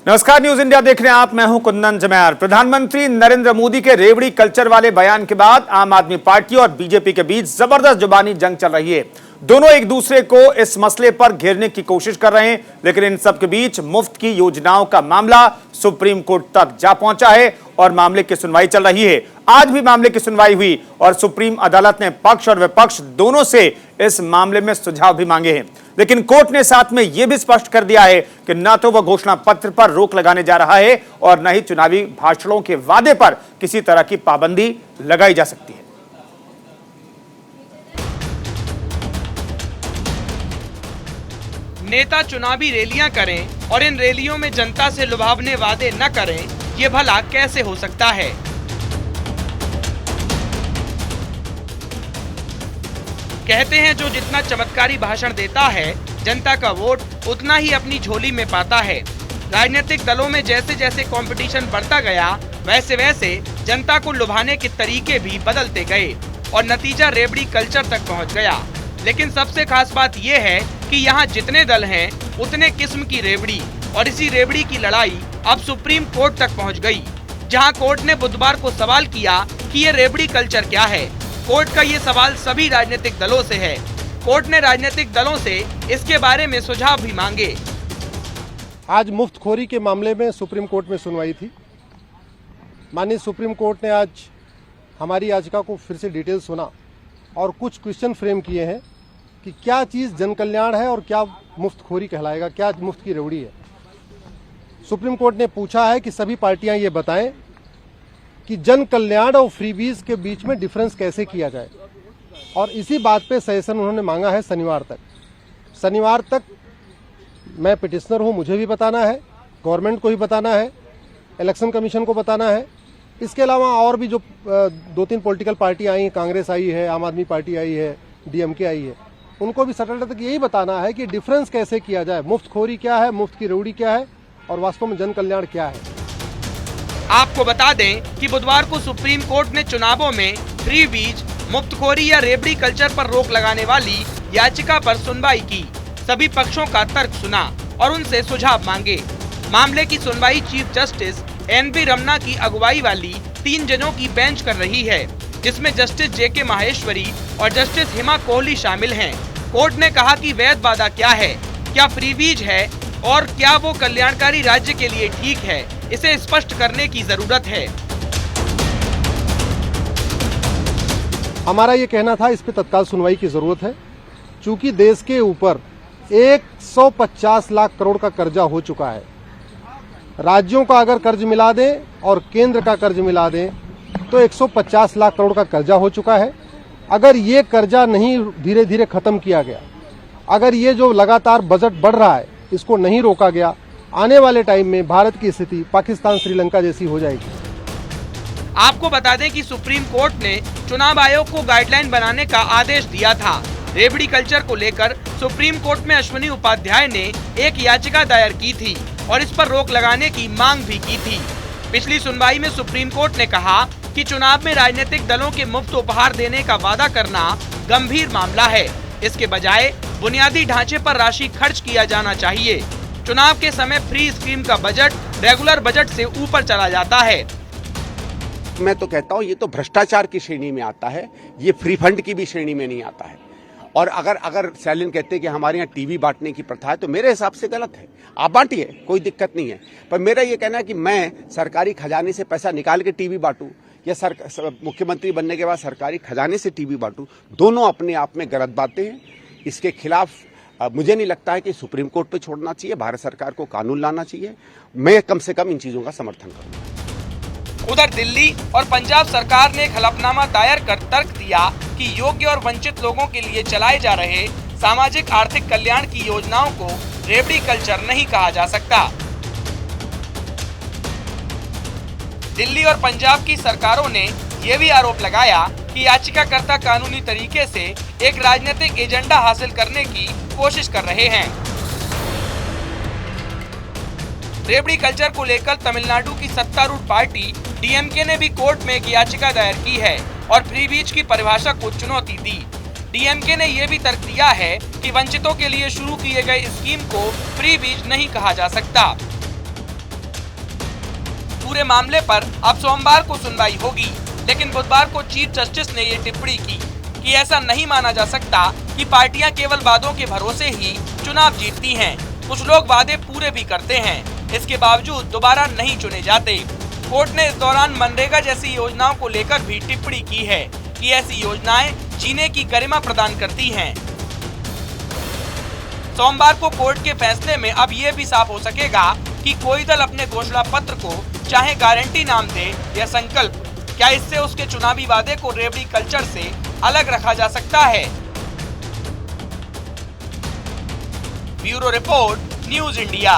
नमस्कार, news India देख रहे हैं आप। मैं हूं कुंदन जमैर। प्रधानमंत्री नरेंद्र मोदी के रेवड़ी कल्चर वाले बयान के बाद आम आदमी पार्टी और बीजेपी के बीच जबरदस्त जुबानी जंग चल रही है। दोनों एक दूसरे को इस मसले पर घेरने की कोशिश कर रहे हैं, लेकिन इन सब के बीच मुफ्त की योजनाओं का मामला सुप्रीम कोर्ट तक जा पहुंचा है और मामले की सुनवाई चल रही है। आज भी मामले की सुनवाई हुई और सुप्रीम अदालत ने पक्ष और विपक्ष दोनों से इस मामले में सुझाव भी मांगे हैं, लेकिन कोर्ट ने साथ में यह भी स्पष्ट कर दिया है कि न तो वह घोषणा पत्र पर रोक लगाने जा रहा है और न ही चुनावी भाषणों के वादे पर किसी तरह की पाबंदी लगाई जा सकती है। नेता चुनावी रैलियां करें और इन रैलियों में जनता से लुभावने वादे न करें, ये भला कैसे हो सकता है। कहते हैं जो जितना चमत्कारी भाषण देता है, जनता का वोट उतना ही अपनी झोली में पाता है। राजनीतिक दलों में जैसे जैसे कंपटीशन बढ़ता गया, वैसे वैसे जनता को लुभाने के तरीके भी बदलते गए और नतीजा रेवड़ी कल्चर तक पहुंच गया। लेकिन सबसे खास बात यह है कि यहाँ जितने दल हैं, उतने किस्म की रेवड़ी, और इसी रेवड़ी की लड़ाई अब सुप्रीम कोर्ट तक पहुँच गई, जहाँ कोर्ट ने बुधवार को सवाल किया कि ये रेवड़ी कल्चर क्या है। कोर्ट का ये सवाल सभी राजनीतिक दलों से है। कोर्ट ने राजनीतिक दलों से इसके बारे में सुझाव भी मांगे। आज मुफ्तखोरी के मामले में सुप्रीम कोर्ट में सुनवाई थी। माननीय सुप्रीम कोर्ट ने आज हमारी याचिका को फिर से डिटेल सुना और कुछ क्वेश्चन फ्रेम किए हैं कि क्या चीज़ जन कल्याण है और क्या मुफ्तखोरी कहलाएगा, क्या मुफ्त की रेवड़ी है। सुप्रीम कोर्ट ने पूछा है कि सभी पार्टियां ये बताएं कि जन कल्याण और फ्रीबीज के बीच में डिफरेंस कैसे किया जाए, और इसी बात पे सेशन उन्होंने मांगा है शनिवार तक। शनिवार तक मैं पिटिशनर हूं, मुझे भी बताना है, गवर्नमेंट को भी बताना है, इलेक्शन कमीशन को बताना है। इसके अलावा और भी जो 2-3 पॉलिटिकल पार्टी आई हैं, कांग्रेस आई है, आम आदमी पार्टी आई है, डीएमके आई है, उनको भी सैटरडे तक यही बताना है कि डिफरेंस कैसे किया जाए, मुफ्तखोरी क्या है, मुफ्त की रेवड़ी क्या है और वास्तव में जन कल्याण क्या है। आपको बता दें कि बुधवार को सुप्रीम कोर्ट ने चुनावों में फ्री बीज, मुफ्तखोरी या रेवड़ी कल्चर पर रोक लगाने वाली याचिका पर सुनवाई की, सभी पक्षों का तर्क सुना और उनसे सुझाव मांगे। मामले की सुनवाई चीफ जस्टिस एन.वी. रमन्ना की अगुवाई वाली 3 जजों की बेंच कर रही है, जिसमें जस्टिस जे.के. माहेश्वरी और जस्टिस हिमा कोहली शामिल हैं। कोर्ट ने कहा कि वैध वादा क्या है, क्या फ्री बीज है और क्या वो कल्याणकारी राज्य के लिए ठीक है, इसे स्पष्ट करने की जरूरत है। हमारा ये कहना था, इस पे तत्काल सुनवाई की जरूरत है, चूंकि देश के ऊपर 150 लाख करोड़ का कर्जा हो चुका है। राज्यों का अगर कर्ज मिला दें और केंद्र का कर्ज मिला दें तो 150 लाख करोड़ का कर्जा हो चुका है। अगर ये कर्जा नहीं धीरे धीरे खत्म किया गया, अगर ये जो लगातार बजट बढ़ रहा है इसको नहीं रोका गया, आने वाले टाइम में भारत की स्थिति पाकिस्तान श्रीलंका जैसी हो जाएगी। आपको बता दें कि सुप्रीम कोर्ट ने चुनाव आयोग को गाइडलाइन बनाने का आदेश दिया था। रेवड़ी कल्चर को लेकर सुप्रीम कोर्ट में अश्विनी उपाध्याय ने एक याचिका दायर की थी और इस पर रोक लगाने की मांग भी की थी। पिछली सुनवाई में सुप्रीम कोर्ट ने कहा कि चुनाव में राजनीतिक दलों के मुफ्त उपहार देने का वादा करना गंभीर मामला है। इसके बजाय बुनियादी ढांचे पर राशि खर्च किया जाना चाहिए। चुनाव के समय फ्री स्कीम का बजट रेगुलर बजट से ऊपर चला जाता है। मैं तो कहता हूँ ये तो भ्रष्टाचार की श्रेणी में आता है, ये फ्री फंड की भी श्रेणी में नहीं आता है। और अगर सैलिन कहते हैं कि हमारे यहाँ टीवी बांटने की प्रथा है, तो मेरे हिसाब से गलत है। आप बांटिए, कोई दिक्कत नहीं है, पर मेरा ये कहना है कि मैं सरकारी खजाने से पैसा निकाल के टीवी बांटूं या मुख्यमंत्री बनने के बाद सरकारी खजाने से टीवी बांटूं, दोनों अपने आप में गलत बातें हैं। इसके खिलाफ मुझे नहीं लगता है कि सुप्रीम कोर्ट पे छोड़ना चाहिए, भारत सरकार को कानून लाना चाहिए। मैं कम से कम इन चीजों का समर्थन करूंगा। उधर दिल्ली और पंजाब सरकार ने एक हलफनामा दायर कर तर्क दिया कि योग्य और वंचित लोगों के लिए चलाए जा रहे सामाजिक आर्थिक कल्याण की योजनाओं को रेवड़ी कल्चर नहीं कहा जा सकता। दिल्ली और पंजाब की सरकारों ने ये भी आरोप लगाया कि याचिकाकर्ता कानूनी तरीके से एक राजनीतिक एजेंडा हासिल करने की कोशिश कर रहे हैं। रेवड़ी कल्चर को लेकर तमिलनाडु की सत्तारूढ़ पार्टी डीएमके ने भी कोर्ट में एक याचिका दायर की है और फ्री बीज की परिभाषा को चुनौती दी। डीएमके ने यह भी तर्क दिया है कि वंचितों के लिए शुरू किए गए स्कीम को फ्री बीज नहीं कहा जा सकता। पूरे मामले पर अब सोमवार को सुनवाई होगी, लेकिन बुधवार को चीफ जस्टिस ने ये टिप्पणी की कि ऐसा नहीं माना जा सकता कि पार्टियां केवल वादों के भरोसे ही चुनाव जीतती हैं। कुछ लोग वादे पूरे भी करते हैं, इसके बावजूद दोबारा नहीं चुने जाते। कोर्ट ने इस दौरान मनरेगा जैसी योजनाओं को लेकर भी टिप्पणी की है कि ऐसी योजनाएं जीने की गरिमा प्रदान करती हैं। सोमवार को कोर्ट के फैसले में अब ये भी साफ हो सकेगा कि कोई दल अपने घोषणा पत्र को चाहे गारंटी नाम दे या संकल्प, क्या इससे उसके चुनावी वादे को रेवड़ी कल्चर से अलग रखा जा सकता है। Bureau report, news India.